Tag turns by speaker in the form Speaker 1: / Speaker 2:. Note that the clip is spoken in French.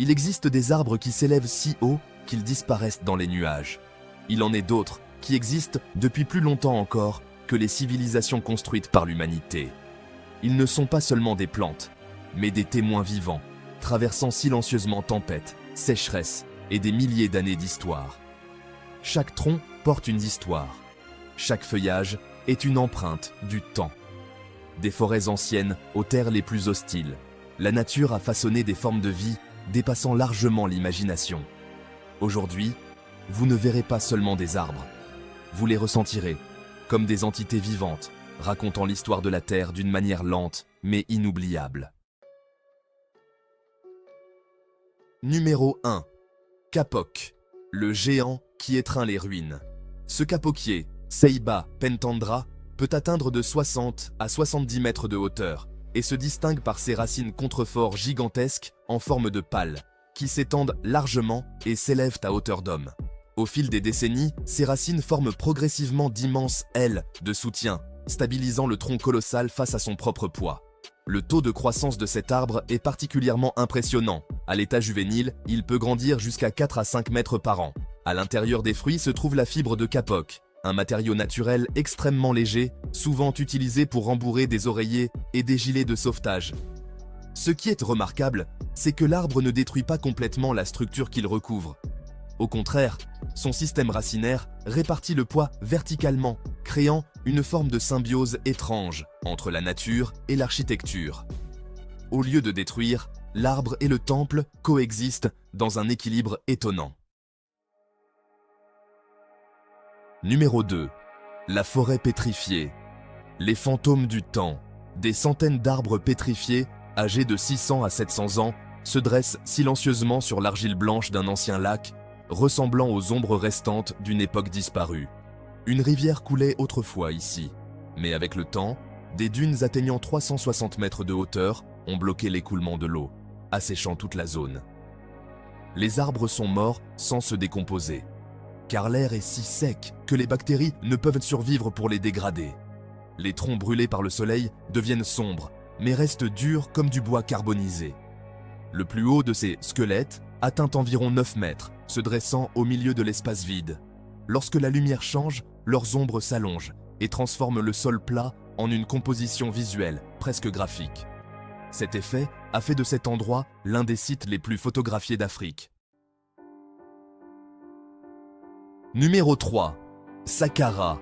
Speaker 1: Il existe des arbres qui s'élèvent si haut qu'ils disparaissent dans les nuages. Il en est d'autres qui existent depuis plus longtemps encore que les civilisations construites par l'humanité. Ils ne sont pas seulement des plantes, mais des témoins vivants, traversant silencieusement tempêtes, sécheresses et des milliers d'années d'histoire. Chaque tronc porte une histoire. Chaque feuillage est une empreinte du temps. Des forêts anciennes aux terres les plus hostiles, la nature a façonné des formes de vie dépassant largement l'imagination. Aujourd'hui, vous ne verrez pas seulement des arbres. Vous les ressentirez comme des entités vivantes, racontant l'histoire de la Terre d'une manière lente mais inoubliable. Numéro 1. Kapok, le géant qui étreint les ruines. Ce kapokier, Ceiba pentandra, peut atteindre de 60 à 70 mètres de hauteur et se distingue par ses racines contreforts gigantesques en forme de pale, qui s'étendent largement et s'élèvent à hauteur d'homme. Au fil des décennies, ces racines forment progressivement d'immenses ailes de soutien, stabilisant le tronc colossal face à son propre poids. Le taux de croissance de cet arbre est particulièrement impressionnant. À l'état juvénile, il peut grandir jusqu'à 4 à 5 mètres par an. À l'intérieur des fruits se trouve la fibre de kapok, un matériau naturel extrêmement léger, souvent utilisé pour rembourrer des oreillers et des gilets de sauvetage. Ce qui est remarquable, c'est que l'arbre ne détruit pas complètement la structure qu'il recouvre. Au contraire, son système racinaire répartit le poids verticalement, créant une forme de symbiose étrange entre la nature et l'architecture. Au lieu de détruire, l'arbre et le temple coexistent dans un équilibre étonnant. Numéro 2. La forêt pétrifiée. Les fantômes du temps. Des centaines d'arbres pétrifiés, âgés de 600 à 700 ans, se dressent silencieusement sur l'argile blanche d'un ancien lac, ressemblant aux ombres restantes d'une époque disparue. Une rivière coulait autrefois ici, mais avec le temps, des dunes atteignant 360 mètres de hauteur ont bloqué l'écoulement de l'eau, asséchant toute la zone. Les arbres sont morts sans se décomposer, car l'air est si sec que les bactéries ne peuvent survivre pour les dégrader. Les troncs brûlés par le soleil deviennent sombres, mais restent durs comme du bois carbonisé. Le plus haut de ces squelettes atteint environ 9 mètres, se dressant au milieu de l'espace vide. Lorsque la lumière change, leurs ombres s'allongent et transforment le sol plat en une composition visuelle, presque graphique. Cet effet a fait de cet endroit l'un des sites les plus photographiés d'Afrique. Numéro 3. Saqqara,